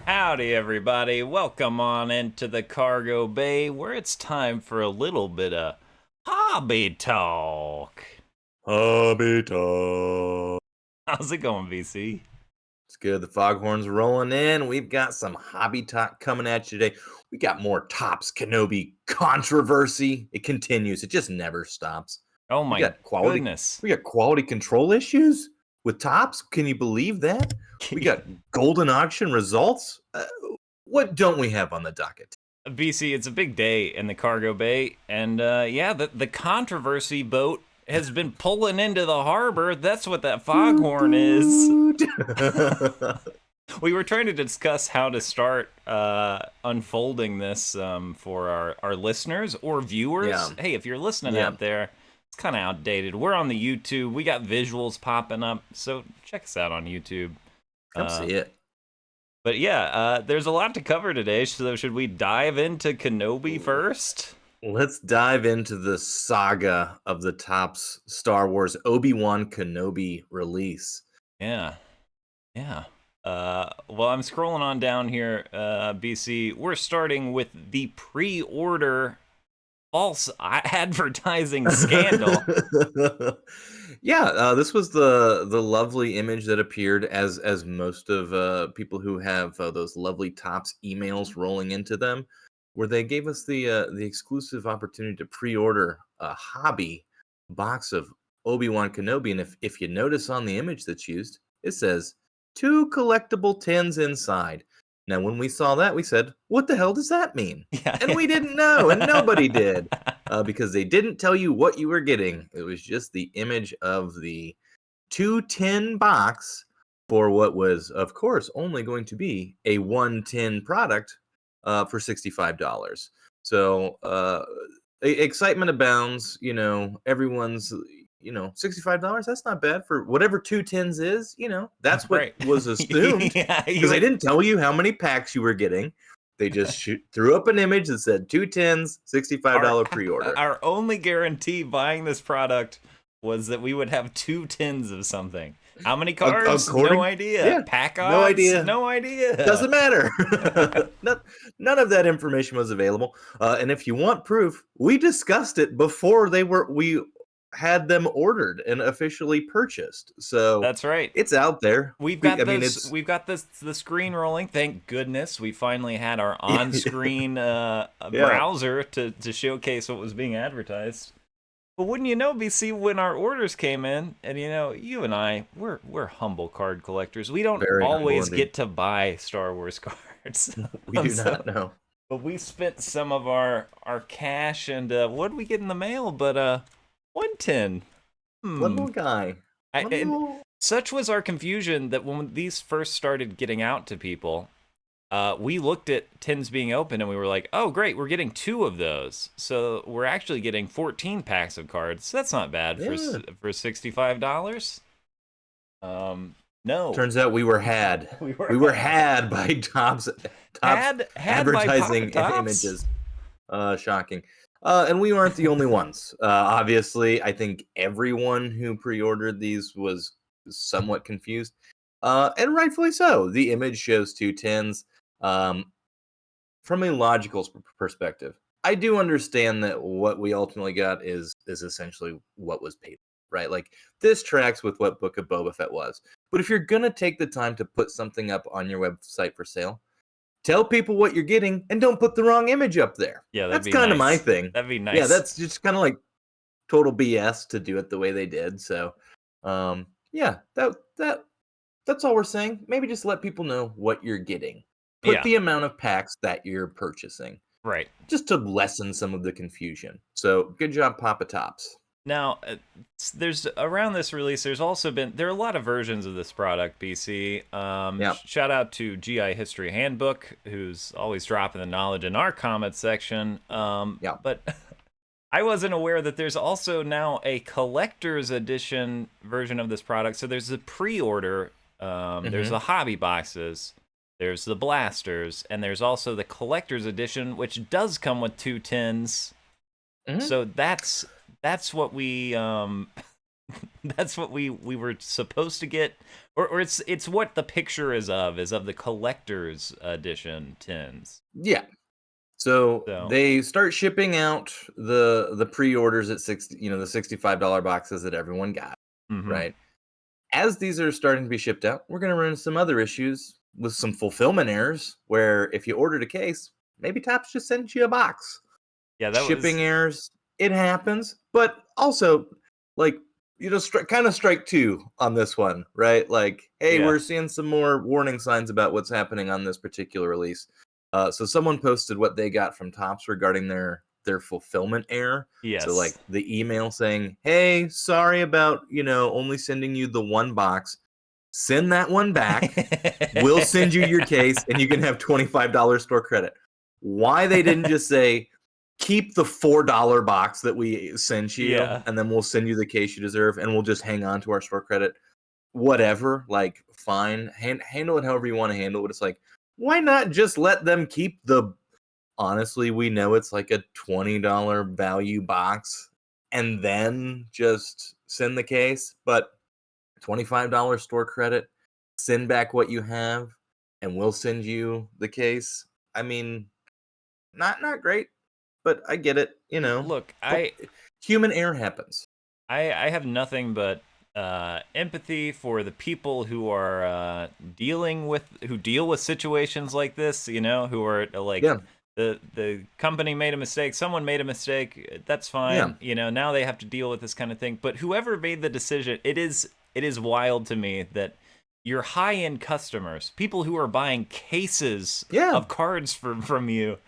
Howdy, everybody. Welcome on into the cargo bay where it's time for a little bit of hobby talk. Hobby talk. How's it going, VC? It's good. The foghorn's rolling in. We've got some hobby talk coming at you today. We got more Tops Kenobi controversy. It continues. It just never stops. Oh We my got quality. goodness. We got quality control issues with Tops. Can you believe that? We got Golden auction results. What don't we have on the docket? VC, it's a big day in the cargo bay, and yeah, the controversy boat has been pulling into the harbor. That's what that foghorn is. We were trying to discuss how to start unfolding this for our listeners or viewers. Yeah. Hey, if you're listening Yeah. out there, it's kind of outdated. We're on the YouTube. We got visuals popping up, so check us out on YouTube. Come see it. But yeah, there's a lot to cover today. So should we dive into Kenobi first? Let's dive into the saga of the Topps Star Wars Obi-Wan Kenobi release. Yeah, yeah. Well, I'm scrolling on down here, BC. We're starting with the pre-order false advertising scandal. Yeah, this was the lovely image that appeared as most of people who have those lovely Topps emails rolling into them, where they gave us the exclusive opportunity to pre-order a hobby box of Obi-Wan Kenobi, and if you notice on the image that's used, it says two collectible tins inside. Now, when we saw that, we said, "What the hell does that mean?" Yeah, And we didn't know, and nobody did, because they didn't tell you what you were getting. It was just the image of the 210 box for what was, of course, only going to be a 110 product for $65. So excitement abounds. Everyone's, $65. That's not bad for whatever 210s is. That's what right. was assumed Yeah, because they didn't tell you how many packs you were getting. They just threw up an image that said 210s, $65 pre-order. Our only guarantee buying this product was that we would have two tins of something. How many cards? According, No idea. yeah, Pack odds? no idea. No idea. Doesn't matter. None of that information was available. And if you want proof, we discussed it before we had them ordered and officially purchased. So That's right. it's out there. We've got It's the screen rolling. Thank goodness we finally had our on-screen yeah. browser to showcase what was being advertised. But wouldn't you know, BC, when our orders came in, and you and I, we're humble card collectors. We don't Very always humble get to buy Star Wars cards. We do not know. But we spent some of our cash, and what did we get in the mail? But 110. One more guy. Such was our confusion that when these first started getting out to people, we looked at tins being open and we were like, oh, great, we're getting two of those. So we're actually getting 14 packs of cards. That's not bad for $65. No. Turns out we were had. We were had by Topps advertising by images. Shocking. And we weren't the only ones. Obviously, I think everyone who pre-ordered these was somewhat confused. And rightfully so. The image shows two tins. From a logical perspective, I do understand that what we ultimately got is essentially what was paid, right? Like, this tracks with what Book of Boba Fett was. But if you're gonna take the time to put something up on your website for sale, tell people what you're getting and don't put the wrong image up there. Yeah, that's kind of my thing. That'd be nice. Yeah, that's just kind of like total BS to do it the way they did. So, yeah, that's all we're saying. Maybe just let people know what you're getting. Put the amount of packs that you're purchasing. Right. Just to lessen some of the confusion. So, good job, Papa Tops. Now, there's around this release, there are a lot of versions of this product, BC. Shout out to GI History Handbook, who's always dropping the knowledge in our comment section. But I wasn't aware that there's also now a collector's edition version of this product. So there's the pre-order, there's the hobby boxes, there's the blasters, and there's also the collector's edition, which does come with two tins. So that's what we That's what we were supposed to get, or it's what the picture is of the collector's edition tins. Yeah. So So, they start shipping out the pre-orders at 60, the $65 boxes that everyone got, mhm. right? As these are starting to be shipped out, we're going to run into some other issues with some fulfillment errors where if you ordered a case, maybe Topps just sends you a box. Yeah, that Shipping was errors, it happens, but also like kind of strike two on this one, right? Like, hey, yeah. we're seeing some more warning signs about what's happening on this particular release. So someone posted what they got from Topps regarding their fulfillment error. So Yes. like the email saying, "Hey, sorry about only sending you the one box. Send that one back. We'll send you your case, and you can have $25 store credit." Why they didn't just say, keep the $4 box that we sent you, Yeah. and then we'll send you the case you deserve, and we'll just hang on to our store credit. Whatever, like, fine, handle it however you want to handle it. It's like, why not just let them keep the? Honestly, we know it's like a $20 value box, and then just send the case, but $25 store credit, send back what you have, and we'll send you the case. I mean, not great, but I get it. Look, Human error happens. I have nothing but empathy for the people who are who deal with situations like this. Who are like Yeah, the company made a mistake, someone made a mistake. That's yeah, fine. Now they have to deal with this kind of thing. But whoever made the decision, it is wild to me that your high end customers, people who are buying cases yeah. of cards from you,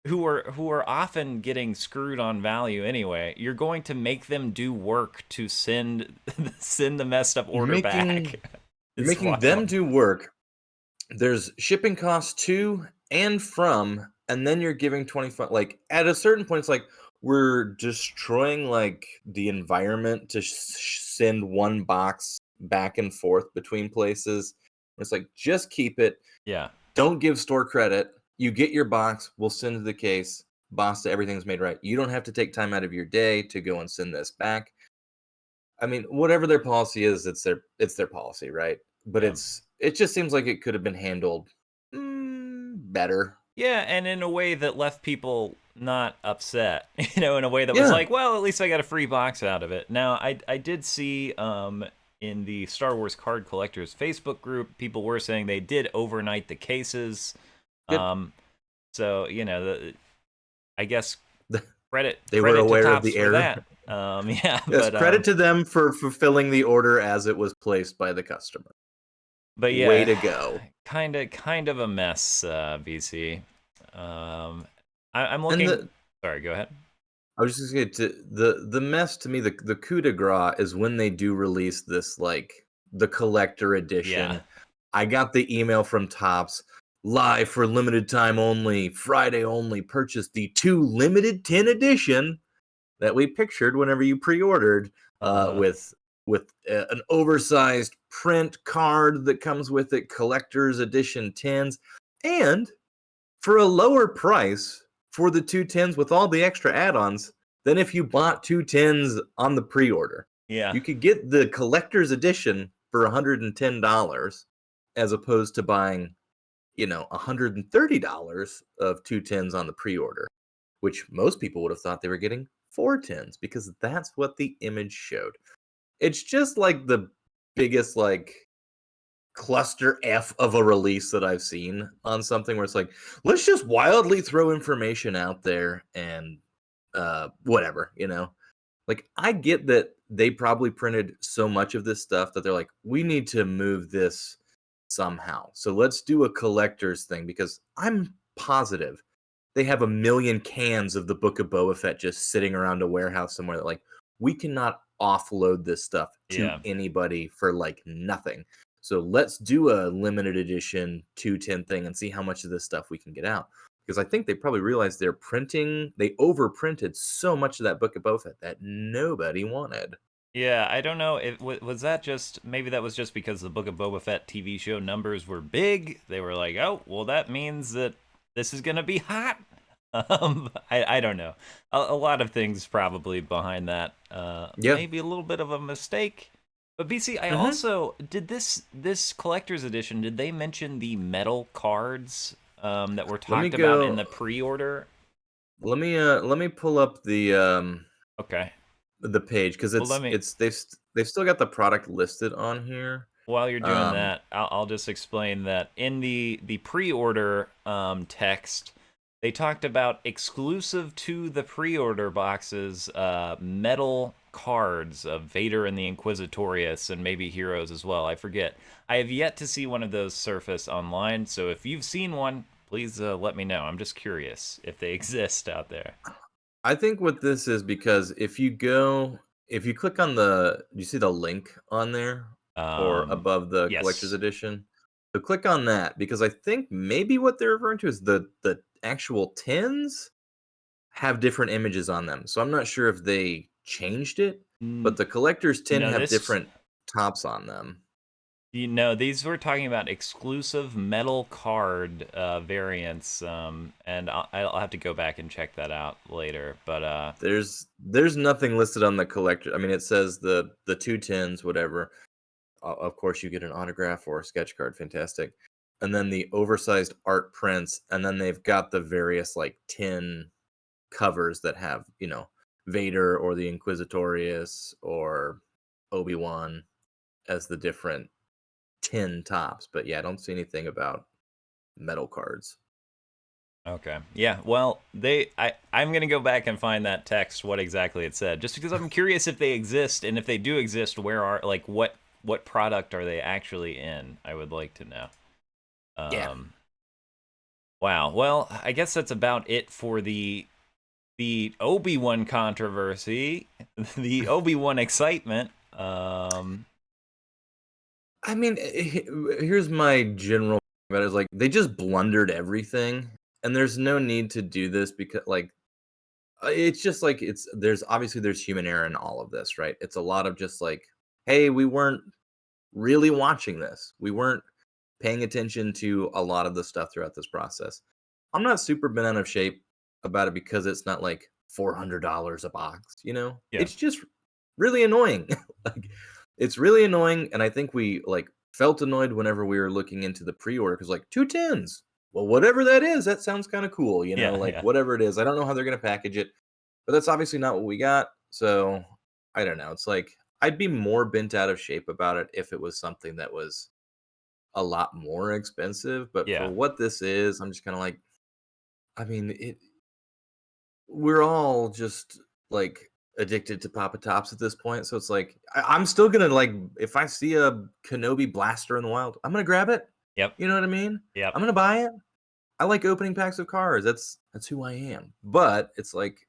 who are often getting screwed on value anyway, you're going to make them do work to send send the messed up You're order making back. you're It's making them wild. do work. There's shipping costs to and from, and then you're giving 25. Like at a certain point, it's like we're destroying like the environment to send one box back and forth between places. It's like just keep it. Yeah. Don't give store credit. You get your box. We'll send the case. Basta, everything's made right. You don't have to take time out of your day to go and send this back. I mean, whatever their policy is, it's their policy, right? But Yeah. it just seems like it could have been handled better. Yeah, and in a way that left people not upset, in a way that was Yeah, like, well, at least I got a free box out of it. Now, I did see in the Star Wars card collectors Facebook group, people were saying they did overnight the cases. good. Um, so I guess credit They were credit to aware of Topps the for error. that. Yeah, Yes, credit to them for fulfilling the order as it was placed by the customer. but Way yeah, to go. kind of a mess, BC. I'm And looking. the Sorry, go ahead. I was just going to the mess to me, the coup de grace is when they do release this like the collector Yeah. edition. I got the email from Topps, live for limited time only, Friday only. Purchase the 2 limited 10 edition that we pictured whenever you pre-ordered, Uh, with an oversized print card that comes with it, collector's edition tins, and for a lower price for the 2 tins with all the extra add-ons than if you bought 2 tins on the pre-order. yeah. You could get the collector's edition for $110 as opposed to buying, $130 of 2 tins on the pre-order, which most people would have thought they were getting 4 tins because that's what the image showed. It's just like the biggest like cluster F of a release that I've seen on something where it's like, let's just wildly throw information out there and whatever. Like I get that they probably printed so much of this stuff that they're like, we need to move this somehow. So let's do a collector's thing because I'm positive they have a million cans of the Book of Boba Fett just sitting around a warehouse somewhere that like we cannot offload this stuff to Yeah. anybody for like nothing. So let's do a limited edition 210 thing and see how much of this stuff we can get out. Because I think they probably realized they overprinted so much of that Book of Boba Fett that nobody wanted. Yeah, I don't know. Was that just maybe that was just because the Book of Boba Fett TV show numbers were big. They were like, oh, well, that means that this is gonna be hot. I don't know. A lot of things probably behind that. Yeah. Maybe a little bit of a mistake. But BC, I Hmm. also did this collector's edition. Did they mention the metal cards that were Let me talked about in go. the pre-order? Let me pull up Okay. the page because Well, let me. they've still got the product listed on here. While you're doing Um, that, I'll just explain that in the pre-order text, they talked about exclusive to the pre-order boxes, metal cards of Vader and the Inquisitorius and maybe heroes as well. I forget. I have yet to see one of those surface online, so if you've seen one, please let me know. I'm just curious if they exist out there. I think what this is because if you click on you see the link on there or Um, above the collector's yes. edition? So click on that because I think maybe what they're referring to is the actual tins have different images on them. So I'm not sure if they changed it, but N- the collector's tin no, have this different tops on them. these were talking about exclusive metal card variants, and I'll have to go back and check that out later. But There's nothing listed on the collector. I mean, it says the two tins, whatever. Of course, you get an autograph or a sketch card, fantastic. And then the oversized art prints, and then they've got the various like tin covers that have Vader or the Inquisitorius or Obi-Wan as the different tin tops. But yeah, I don't see anything about metal cards. okay, yeah. Well, I'm gonna go back and find that text, what exactly it said, just because I'm curious if they exist, and if they do exist, where are like what product are they actually in? I would like to know. Yeah. Um, wow. Well, I guess that's about it for the Obi-Wan controversy, the Obi-Wan excitement. I mean, here's my general about it is like they just blundered everything, and there's no need to do this because like it's just like there's human error in all of this, right? It's a lot of just like, hey, we weren't really watching this. We weren't paying attention to a lot of the stuff throughout this process. I'm not super bent out of shape about it because it's not like $400 a box, you know? Yeah. It's just really annoying. Like it's really annoying and I think we like felt annoyed whenever we were looking into the pre-order cuz like 2 tins. Well, whatever that is, that sounds kind of cool, you know, Yeah, like yeah. whatever it is. I don't know how they're going to package it, but that's obviously not what we got. So, I don't know. It's like I'd be more bent out of shape about it if it was something that was a lot more expensive, but for Yeah. what this is, I'm just kind of like, I mean, we're all just like addicted to Papa Tops at this point. So it's like, I'm still gonna like, if I see a Kenobi blaster in the wild, I'm gonna grab it. Yep. You know what I mean? Yep. I'm gonna buy it. I like opening packs of cards. That's who I am. But it's like,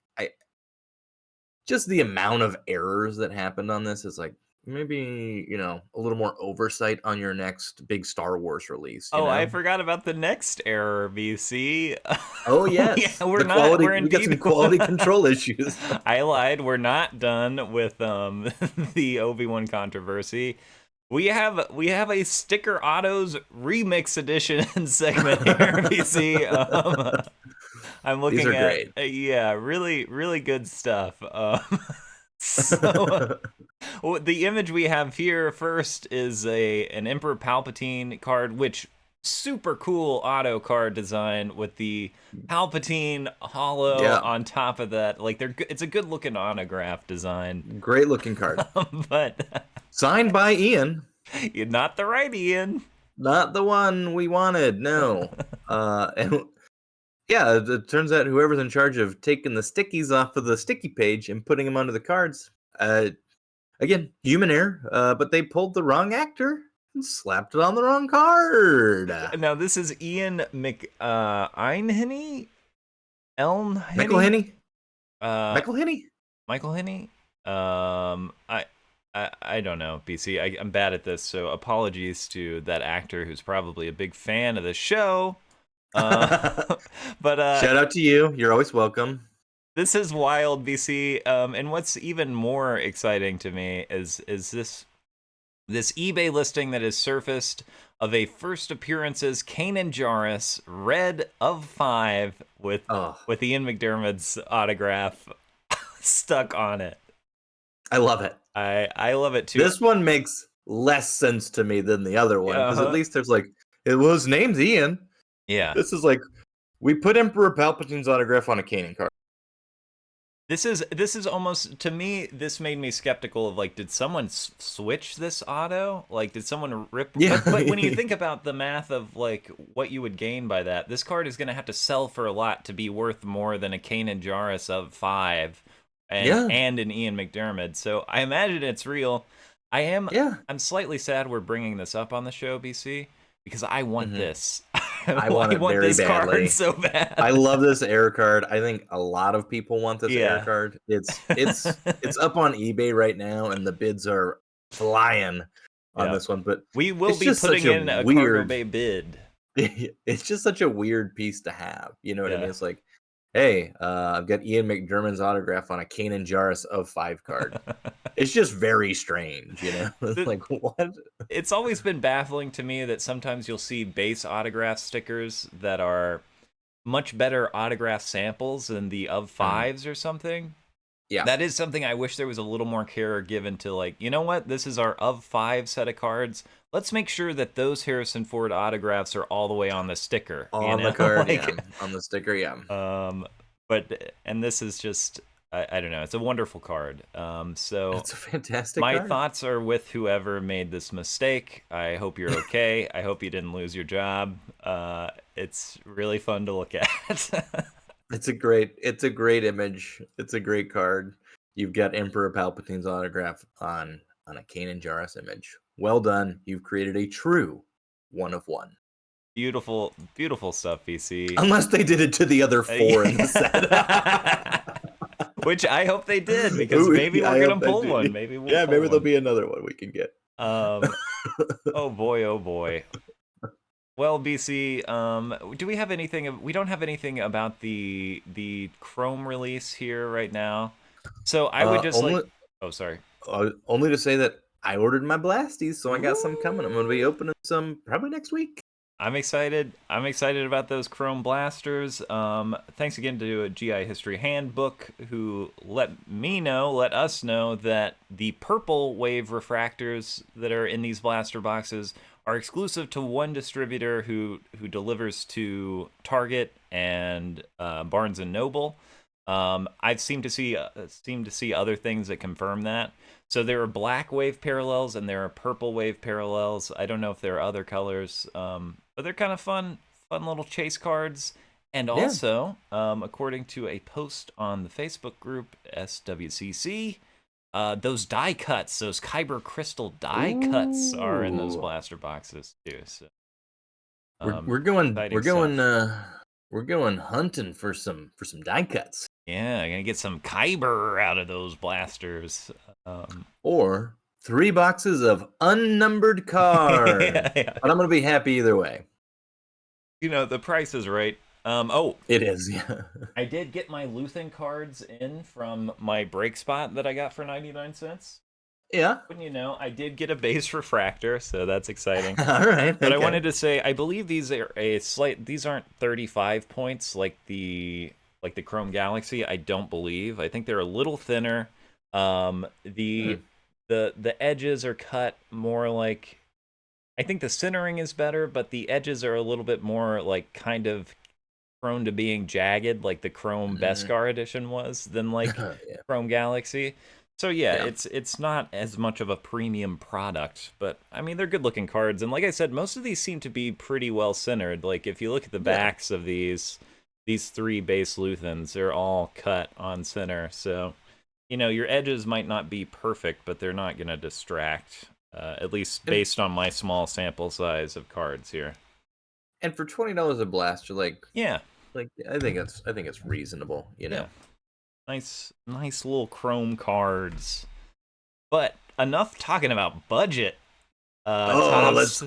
just the amount of errors that happened on this is like maybe a little more oversight on your next big Star Wars release. Oh, I forgot about the next error, BC. Oh Yeah, yes, we're the not. quality. We're We got some indeed. quality control issues. I lied. We're not done with the Obi-Wan controversy. We have a Sticker Autos Remix Edition segment here, BC. I'm These looking are at great. yeah, really really good stuff. So well, the image we have here first is an Emperor Palpatine card, which super cool auto card design with the Palpatine hollow Yeah, on top of that. Like it's a good looking autograph design, great looking card. but Signed by Ian, you're not the right Ian. not the one we wanted. No. And yeah, it turns out whoever's in charge of taking the stickies off of the sticky page and putting them onto the cards, again, human error. But they pulled the wrong actor and slapped it on the wrong card. Now this is Ian Einhenny, Michael Elnhenny, Henney. uh, Michael Henney. Michael Henney. I don't know, BC. I'm bad at this, so apologies to that actor who's probably a big fan of the show. Uh, but Shout out to you. You're always welcome. this is wild, BC. And what's even more exciting to me is this eBay listing that has surfaced of a first appearances Kanan Jarrus red of 5 with Ian McDiarmid's autograph stuck on it. I love it. I love it too. This one makes less sense to me than the other one, because at least there's like, his name's Ian. Yeah. This is like, we put Emperor Palpatine's autograph on a Kanan card. This is almost, to me, this made me skeptical of like, did someone switch this auto? Like, did someone rip? Yeah. But when you think about the math of like what you would gain by that, this card is going to have to sell for a lot to be worth more than a Kanan Jarrus of 5 and an Ian McDiarmid. So I imagine it's real. I'm slightly sad we're bringing this up on the show, BC, because I want this. I want it very this badly. Card so bad. I love this air card. I think a lot of people want this air card. It's up on eBay right now, and the bids are flying on this one. But we will be putting in a Cargo Bay bid. It's just such a weird piece to have. You know what I mean? It's like, hey, I've got Ian McDiarmid's autograph on a Kanan Jarrus of 5 card. It's just very strange, you know? Like, what? It's always been baffling to me that sometimes you'll see base autograph stickers that are much better autograph samples than the of 5s or something. Yeah. That is something I wish there was a little more care given to, like, you know what? This is our of 5 set of cards. Let's make sure that those Harrison Ford autographs are all the way on the sticker. On the card, on the sticker, and this is just, I don't know. It's a wonderful card. So it's a fantastic my card. thoughts are with whoever made this mistake. I hope you're okay. I hope you didn't lose your job. It's really fun to look at. It's a great image. It's a great card. You've got Emperor Palpatine's autograph on a Kanan Jarrus image. Well done. You've created a true 1 of 1. Beautiful, beautiful stuff, BC. Unless they did it to the other 4 in the set. Which I hope they did, because maybe we're going to pull one. Maybe we'll pull maybe there'll be another one we can get. Oh boy, oh boy. Well, BC, do we have anything? We don't have anything about the Chrome release here right now. So I would just only to say that I ordered my Blasties, so I got some coming. I'm going to be opening some probably next week. I'm excited. I'm excited about those Chrome blasters. Thanks again to a GI History Handbook who let us know that the purple wave refractors that are in these blaster boxes are exclusive to one distributor who delivers to Target and Barnes and Noble. I've seemed to see other things that confirm that. So there are black wave parallels and there are purple wave parallels. I don't know if there are other colors, but they're kind of fun little chase cards. And also, according to a post on the Facebook group SWCC, those die cuts, those Kyber crystal die cuts, are in those blaster boxes too. So we're going hunting for some die cuts. Yeah, gonna get some Kyber out of those blasters. Or 3 boxes of unnumbered cards. But I'm gonna be happy either way. You know, the price is right. It is, yeah. I did get my Luthen cards in from my break spot that I got for 99 cents. Yeah. When you know, I did get a base refractor, so that's exciting. All right. But I wanted to say, I believe these are these aren't 35 points like the Chrome Galaxy. I don't believe. I think they're a little thinner. The edges are cut more like, I think the centering is better, but the edges are a little bit more like kind of prone to being jagged, like the Chrome Beskar edition was, than like Chrome Galaxy. So it's not as much of a premium product, but I mean, they're good looking cards. And like I said, most of these seem to be pretty well centered. Like if you look at the backs of these 3 base Luthens, they're all cut on center. So, you know, your edges might not be perfect, but they're not going to distract, at least based on my small sample size of cards here. And for $20 a blaster, I think it's reasonable, you know. Yeah. Nice little Chrome cards. But enough talking about budget. Let's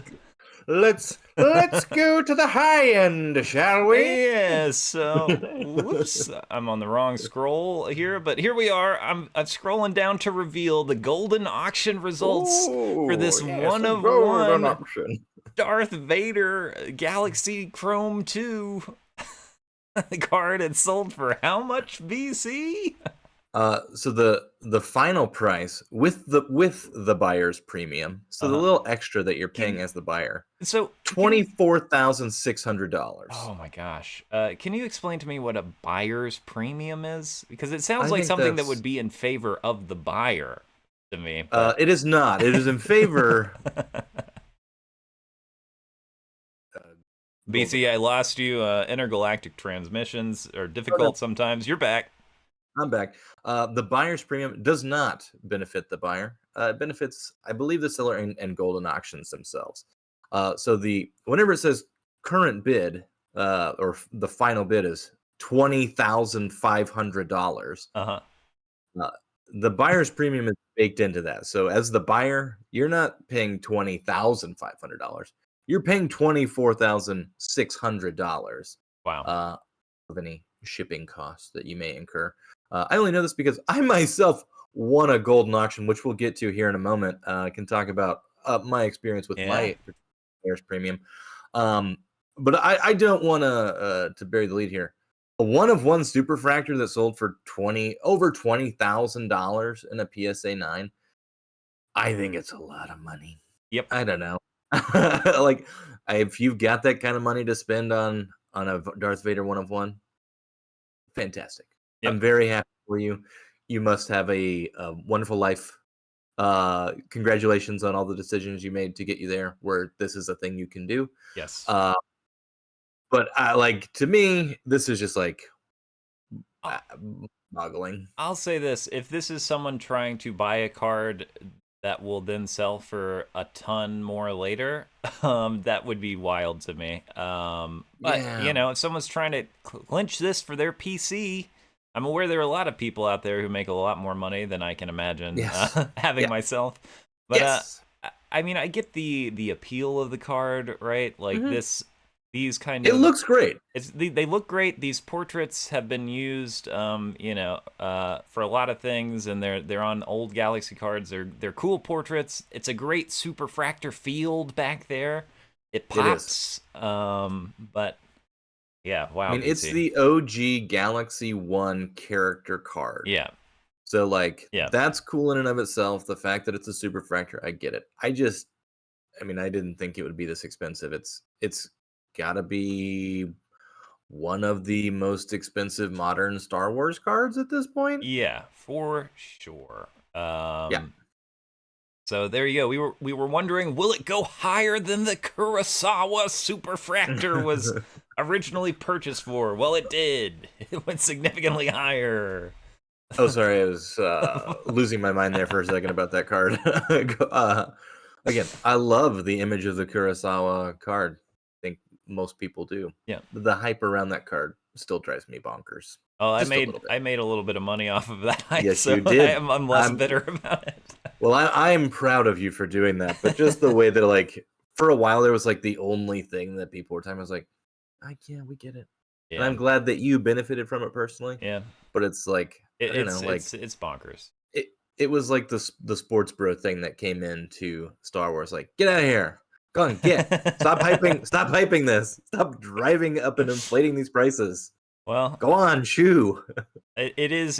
go to the high end, shall we? Yeah, so whoops, I'm on the wrong scroll here, but here we are. I'm scrolling down to reveal the Goldin auction results for this 1 of 1. Darth Vader Galaxy Chrome 2 card had sold for how much BC? So the final price with the buyer's premium, so the little extra that you're paying as the buyer, so $24,600. Oh my gosh! Can you explain to me what a buyer's premium is? Because it sounds I like think something that that's would be in favor of the buyer to me. it is not. It is in favor. BC, I lost you. Intergalactic transmissions are difficult sometimes. You're back. I'm back. The buyer's premium does not benefit the buyer. It benefits, I believe, the seller and Goldin auctions themselves. So whenever it says current bid, or the final bid is $20,500. Uh-huh. The buyer's premium is baked into that. So as the buyer, you're not paying $20,500. You're paying $24,600. Wow. Of any shipping costs that you may incur. I only know this because I myself won a Goldin auction, which we'll get to here in a moment. I can talk about my experience with my buyer's premium. But I don't want to bury the lead here. A one-of-one superfractor that sold for over $20,000 in a PSA 9. I think it's a lot of money. Yep. I don't know. Like, if you've got that kind of money to spend on a Darth Vader one-of-one, fantastic. Yep. I'm very happy for you. You must have a wonderful life. Congratulations on all the decisions you made to get you there, where this is a thing you can do. Yes. But to me, this is just like boggling. I'll say this: if this is someone trying to buy a card that will then sell for a ton more later, that would be wild to me. But if someone's trying to clinch this for their PC, I'm aware there are a lot of people out there who make a lot more money than I can imagine having myself. But I mean, I get the appeal of the card, right? Like these kind of. It looks great. They look great. These portraits have been used, for a lot of things, and they're on old Galaxy cards. They're cool portraits. It's a great superfractor field back there. It pops. But yeah, wow. I mean, it's the OG Galaxy 1 character card. Yeah. So that's cool in and of itself. The fact that it's a superfractor, I get it. I didn't think it would be this expensive. It's gotta be one of the most expensive modern Star Wars cards at this point. Yeah, for sure. So there you go. We were wondering, will it go higher than the Kurosawa Superfractor was originally purchased for? Well, it did. It went significantly higher. Oh, sorry, I was losing my mind there for a second about that card. Again, I love the image of the Kurosawa card. Most people do. Yeah. The hype around that card still drives me bonkers. Oh, I made a little bit of money off of that hype. Yes, you did. I'm less bitter about it. Well, I'm proud of you for doing that, but just the way that for a while there was the only thing that people were talking about. I was yeah, we get it. Yeah. And I'm glad that you benefited from it personally. Yeah. But it's it's bonkers. It was like the sports bro thing that came into Star Wars. Get out of here. Go on, stop hyping this. Stop driving up and inflating these prices. Well, go on, shoo. It is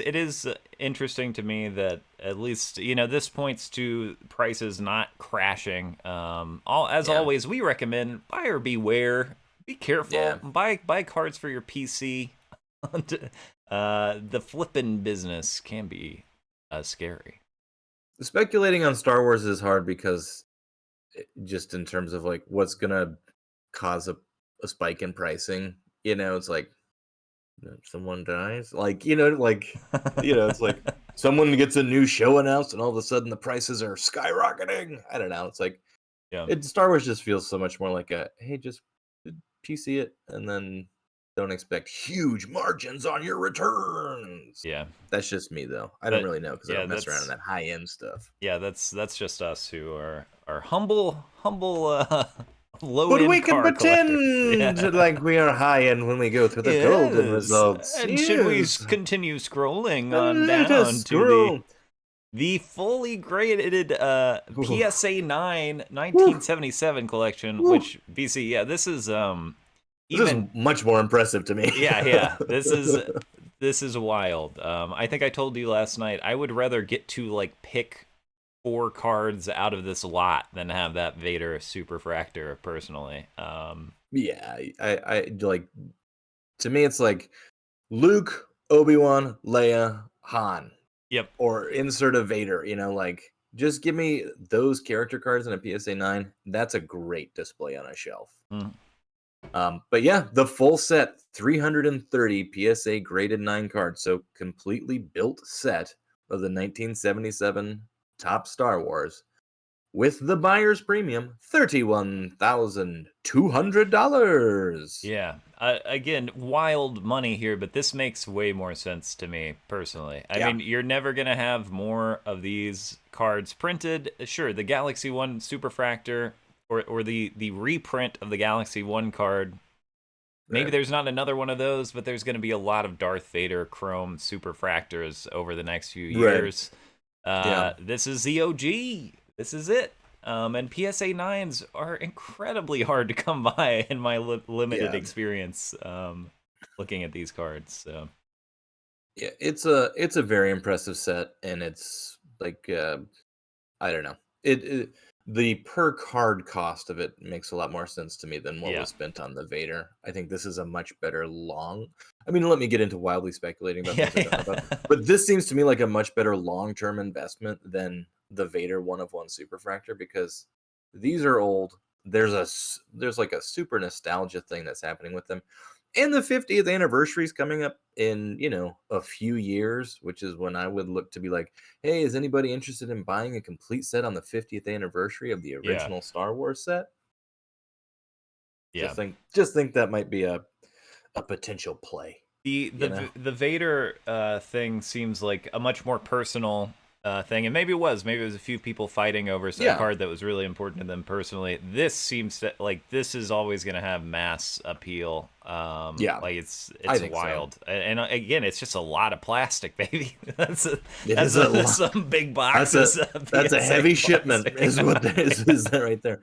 interesting to me that at least this points to prices not crashing. Always, we recommend buyer beware. Be careful. Yeah. Buy cards for your PC. The flipping business can be scary. Speculating on Star Wars is hard because just in terms of what's gonna cause a spike in pricing, it's someone dies, it's someone gets a new show announced and all of a sudden the prices are skyrocketing. I don't know. It's Star Wars just feels so much more like hey, just PC it and then don't expect huge margins on your returns. Yeah, that's just me though. I don't really know because I don't mess around in that high end stuff. Yeah, that's just us who are humble low but end. But we can pretend like we are high end when we go through the Goldin results. And should we continue scrolling on down to The fully graded Ooh. PSA 9 Woo. 1977 collection, Woo. which BC, yeah, this is This is even much more impressive to me. yeah. This is wild. I think I told you last night I would rather get to like pick 4 cards out of this lot than have that Vader superfractor personally. Yeah, I like, to me it's like Luke, Obi-Wan, Leia, Han, Yep. or insert a Vader, like just give me those character cards in a PSA 9. That's a great display on a shelf. Mm. But yeah, the full set, 330 PSA graded 9 cards, so completely built set of the 1977 top Star Wars with the buyer's premium, $31,200. Yeah. Again, wild money here, but this makes way more sense to me personally. I Yeah, mean, you're never going to have more of these cards printed. Sure, the Galaxy 1 Superfractor or the reprint of the Galaxy 1 card. Maybe right. there's not another one of those, but there's going to be a lot of Darth Vader Chrome Superfractors over the next few Right. years. Yeah. This is the OG. This is it. And PSA 9s are incredibly hard to come by in my limited Yeah. experience looking at these cards. So Yeah, it's a very impressive set, and it's like, I don't know. The per card cost of it makes a lot more sense to me than what yeah, was spent on the Vader. I think this is a much better I mean, let me get into wildly speculating about yeah, things I don't know about. yeah, But this seems to me like a much better long-term investment than the Vader one of one Superfractor, because these are old. There's like a super nostalgia thing that's happening with them. And the 50th anniversary is coming up in, a few years, which is when I would look to be like, hey, is anybody interested in buying a complete set on the 50th anniversary of the yeah, original Star Wars set? yeah. Just think that might be a potential play, the you the know? the Vader thing seems like a much more personal thing, and maybe it was a few people fighting over a Yeah, card that was really important to them personally. This seems to, like, this is always going to have mass appeal. yeah, Like I it's think so. wild, and again, it's just a lot of plastic, baby. It That's is a lot. some big That's a boxes of that's a PSA heavy shipment, plastic. is what that is that right there.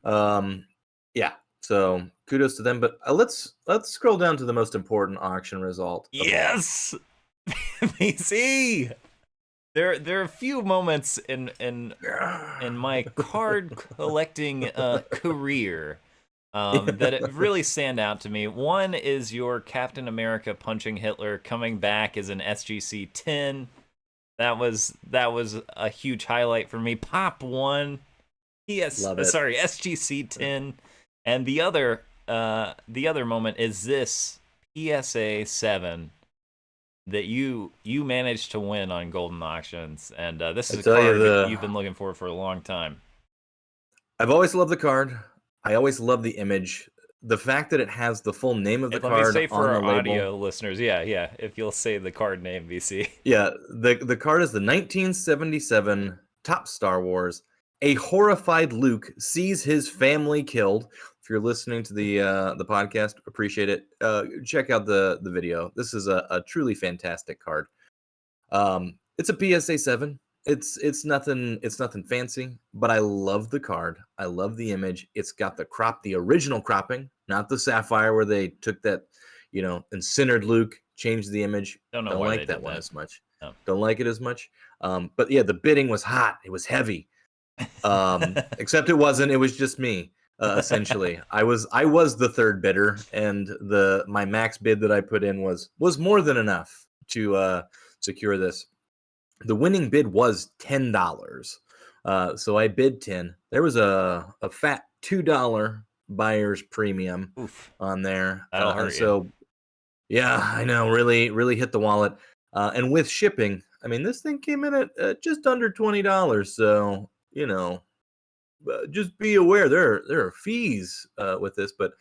Um, yeah. So kudos to them. But let's scroll down to the most important auction result of all. Yes, PC. There are a few moments in my card collecting career that it really stand out to me. One is your Captain America punching Hitler coming back as an SGC 10. That was a huge highlight for me. Pop one, Love it. sorry, SGC 10, and the other moment is this PSA 7 that you managed to win on Golden Auctions, and this I is a tell you, card you've been looking for a long time. I've always loved the card. I always love the image. The fact that it has the full name of the And let me card say on for the our label. audio listeners, yeah, if you'll say the card name, VC. Yeah, the card is the 1977 Top Star Wars. A horrified Luke sees his family killed. If you're listening to the podcast, appreciate it. Check out the video. This is a truly fantastic card. It's a PSA 7. It's nothing fancy, but I love the card. I love the image. It's got the original cropping, not the sapphire where they took that, incinered Luke, changed the image. Don't know Don't why they like that did one that. as much. No. Don't like it as much. But yeah, the bidding was hot. It was heavy. Except it wasn't. It was just me. Essentially, I was the third bidder, and my max bid that I put in was more than enough to secure this. The winning bid was $10. So I bid 10. There was a fat $2 buyer's premium Oof, on there. that'll And hurt you. so, yeah, I know, really, really hit the wallet. And with shipping, I mean, this thing came in at just under $20. So, just be aware there are fees with this, but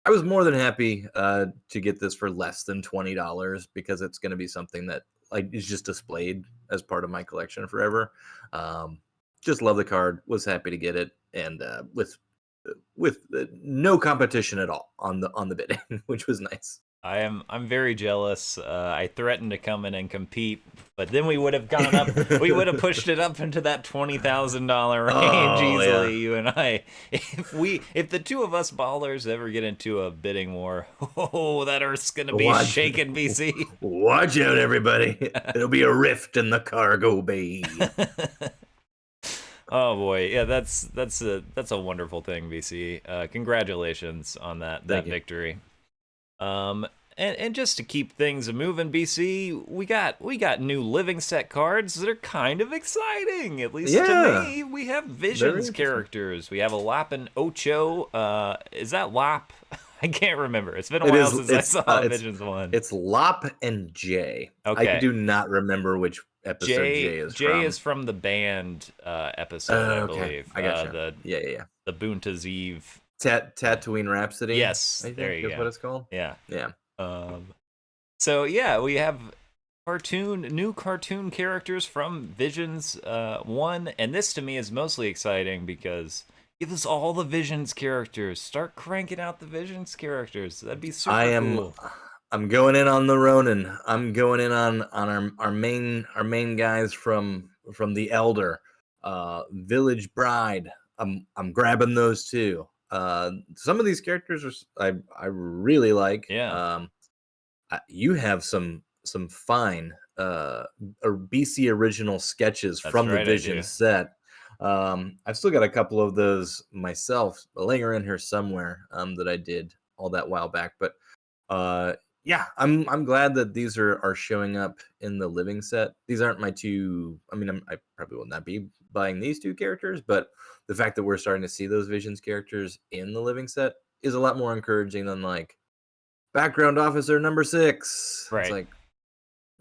I was more than happy to get this for less than $20, because it's going to be something that like is just displayed as part of my collection forever. Um, just love the card. Was happy to get it, and with no competition at all on the bidding, which was nice. I'm very jealous. I threatened to come in and compete, but then we would have gone up. We would have pushed it up into that $20,000 range Oh yeah. easily. You and I, if the two of us ballers ever get into a bidding war, oh, that Earth's gonna be Watch, shaking, BC. watch out, everybody! It'll be a rift in the cargo bay. Oh boy, yeah, that's a wonderful thing, BC. Congratulations on that Thank you. victory. Um, and just to keep things moving, BC, we got new living set cards that are kind of exciting, at least to Yeah, me. We have very Visions interesting. characters. We have a Lop and Ocho. Is that Lop? I can't remember. It's been a It while is. since I saw a It's Visions one. it's Lop and J. I Okay. do not remember which episode J is J from. is from the band episode, I Okay, believe. I gotcha. The Yeah, yeah, yeah. the Bunta's Eve. Tatooine Rhapsody, Yes, I there think you is go. what it's called. Yeah. Yeah. Um, so yeah, we have new cartoon characters from Visions 1, and this to me is mostly exciting because give us all the Visions characters. Start cranking out the Visions characters. That'd be I super am cool. I'm going in on the Ronin. I'm going in on our main guys from the Elder, Village Bride. I'm grabbing those too. Some of these characters I really like. Yeah, You have some fine or BC original sketches that's from the right, I Vision do. set. I've still got a couple of those myself laying around here somewhere that I did all that while back. But uh, yeah, I'm glad that these are showing up in the living set. These aren't my two. I mean, I probably will not be buying these two characters, but the fact that we're starting to see those Visions characters in the living set is a lot more encouraging than like background officer number 6. It's Right. like,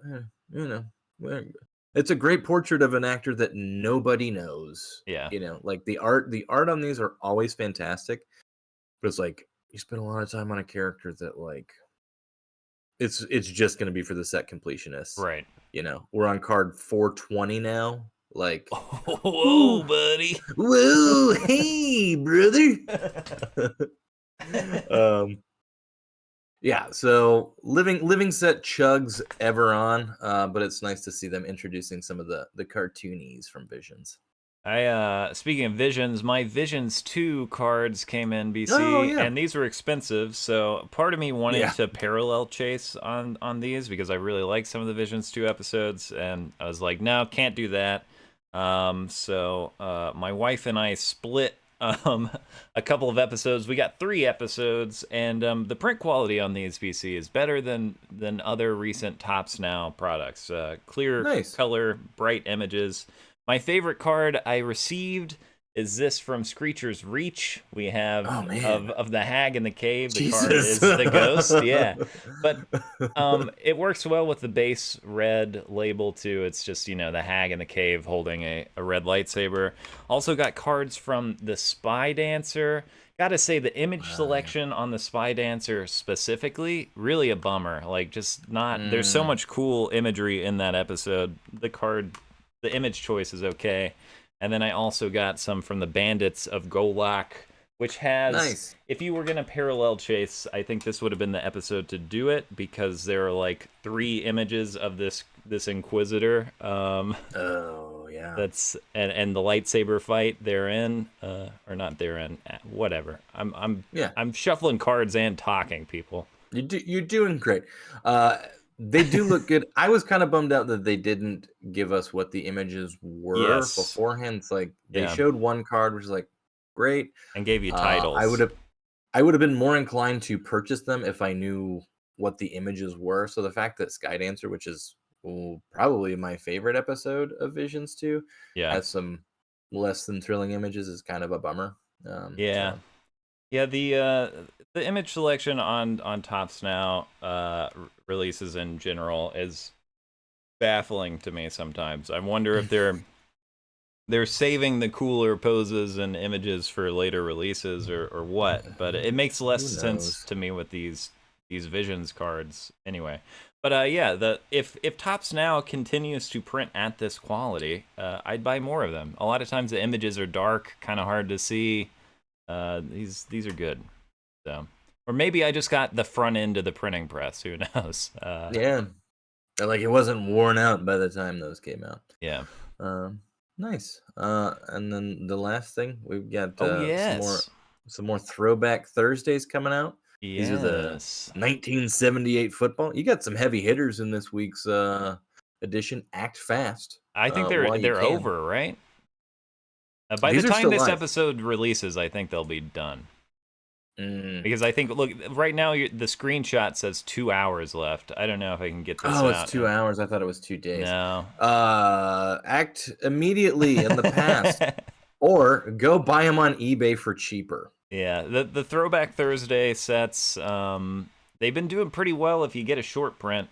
eh, you know, well, it's a great portrait of an actor that nobody knows. Yeah. Like the art on these are always fantastic, but it's like you spend a lot of time on a character that like it's just going to be for the set completionists. Right. We're on card 420 now. Like, Whoa, whew, buddy. whoa, hey, brother. um, Yeah, so living set chugs ever on, but it's nice to see them introducing some of the cartoonies from Visions. Speaking of Visions, my Visions 2 cards came in, Oh BC, yeah, and these were expensive, so part of me wanted yeah. to parallel chase on these because I really like some of the Visions 2 episodes, and I was like, no, can't do that. So my wife and I split a couple of episodes. We got 3 episodes, and the print quality on these, BC, is better than other recent Tops Now products. Clear Nice. color, bright images. My favorite card I received is this from Screecher's Reach. We Oh have man, of the hag in the cave. The card Jesus. is the ghost. Yeah, but it works well with the base red label too. It's just the hag in the cave holding a red lightsaber. Also got cards from the Spy Dancer. Gotta say the image Yeah. selection on the Spy Dancer specifically really a bummer. Like just not. There's so Mm, much cool imagery in that episode. The image choice is okay. And then I also got some from the Bandits of Golak, which has, nice. if you were going to parallel chase, I think this would have been the episode to do it because there are like 3 images of this Inquisitor. Oh yeah. And the lightsaber fight therein, or not therein, whatever. Yeah. I'm shuffling cards and talking, people. You're doing great. Uh, they do look good. I was kind of bummed out that they didn't give us what the images were Yes, beforehand. It's like they yeah, showed one card, which is like great. and gave you Uh, I would titles. have I would have been more inclined to purchase them if I knew what the images were. So the fact that Skydancer, which is probably my favorite episode of Visions 2, Yeah, has some less than thrilling images is kind of a bummer. yeah. So Yeah, the image selection on Tops Now releases in general is baffling to me sometimes. I wonder if they're saving the cooler poses and images for later releases or what. But it makes less who sense knows? to me with these Visions cards anyway. But yeah, if Tops Now continues to print at this quality, I'd buy more of them. A lot of times the images are dark, kind of hard to see. These are good. So Or maybe I just got the front end of the printing press. Who knows? Yeah. Like it wasn't worn out by the time those came out. Yeah. Nice. And then the last thing we've got Oh, yes. some more Throwback Thursdays coming out. These are the Yes. 1978 football. You got some heavy hitters in this week's edition. Act fast. I think while you they're can. over, right? By the These are time still this live. episode releases, I think they'll be done. Mm. Because I think, look, right now the screenshot says 2 hours left. I don't know if I can get this out. Oh, it's 2 hours. I thought it was 2 days. No. Act immediately in the past, or go buy them on eBay for cheaper. Yeah, the Throwback Thursday sets, they've been doing pretty well if you get a short print.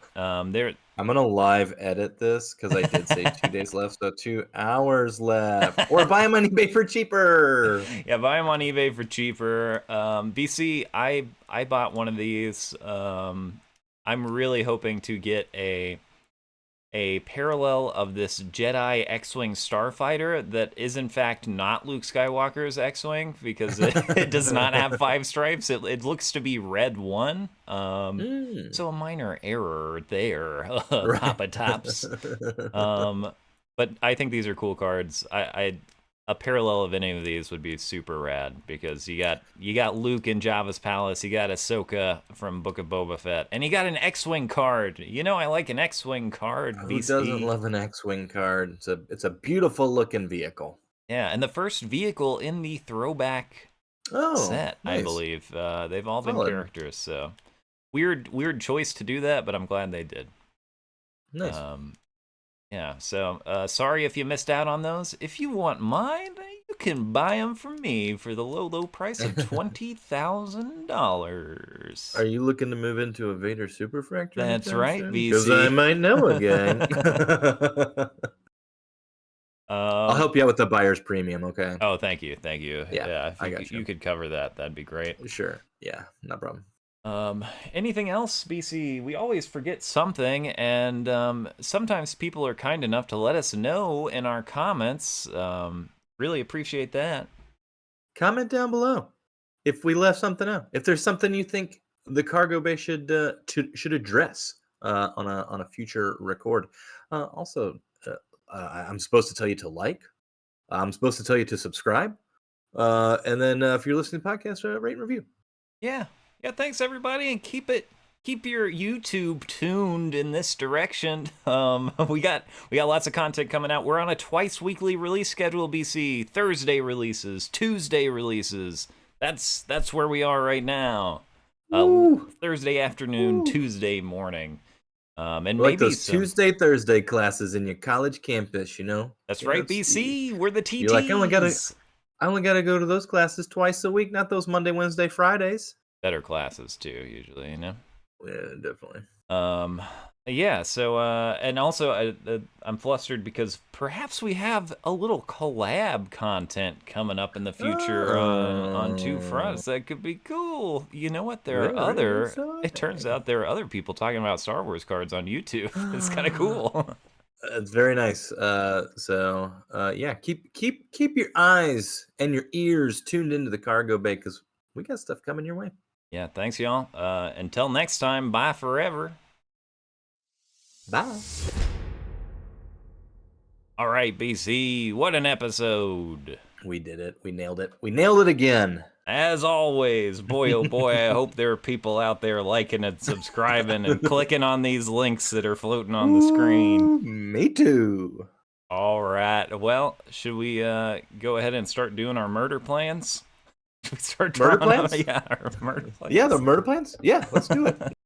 I'm gonna live edit this because I did say 2 days left, so 2 hours left. Or buy them on eBay for cheaper. Yeah, buy them on eBay for cheaper. BC, I bought one of these. I'm really hoping to get a parallel of this Jedi X-Wing starfighter that is in fact not Luke Skywalker's X-Wing, because it does not have 5 stripes. It looks to be red 1. So a minor error there, Papa Tops. But I think these are cool cards. A parallel of any of these would be super rad, because you got Luke in Jabba's palace, you got Ahsoka from Book of Boba Fett, and you got an X-Wing card. You know I like an X-Wing card. Who doesn't love an X-Wing card? It's a beautiful looking vehicle. Yeah, and the first vehicle in the Throwback set, nice. I believe. They've all been characters, so weird choice to do that, but I'm glad they did. Nice. Yeah, so sorry if you missed out on those. If you want mine, you can buy them from me for the low price of $20,000. Are you looking to move into a Vader superfractor? That's right, BC. Because I might know a guy. I'll help you out with the buyer's premium, okay? Oh, thank you. Yeah, I got you could cover that. That'd be great. Sure. Yeah, no problem. Anything else, BC? We always forget something, and sometimes people are kind enough to let us know in our comments. Really appreciate that. Comment down below if we left something out. If there's something you think the cargo bay should address on a future record. Also, I'm supposed to tell you to like. I'm supposed to tell you to subscribe. And then if you're listening to the podcast, rate and review. Yeah, thanks everybody, and keep your YouTube tuned in this direction. We got lots of content coming out. We're on a twice weekly release schedule, BC. Thursday releases, Tuesday releases. That's where we are right now. Thursday afternoon, Tuesday morning. And like maybe those Tuesday, Thursday classes in your college campus, you know. That's right, BC. We're the TTs. You're like, I only gotta go to those classes twice a week, not those Monday, Wednesday, Fridays. Better classes too, usually, you know. Yeah, definitely. Yeah. So, and also, I'm flustered because perhaps we have a little collab content coming up in the future on two fronts. That could be cool. You know what? It turns out there are other people talking about Star Wars cards on YouTube. It's kind of cool. It's very nice. Yeah, keep your eyes and your ears tuned into the cargo bay, because we got stuff coming your way. Yeah, thanks, y'all. Until next time, bye forever. Bye. All right, BC, what an episode. We did it. We nailed it. We nailed it again. As always, boy, oh boy, I hope there are people out there liking and subscribing and clicking on these links that are floating on the screen. Me too. All right. Well, should we go ahead and start doing our murder plans? Should we start murder plans? Yeah, our murder plans. Yeah, the murder plans? Yeah, let's do it.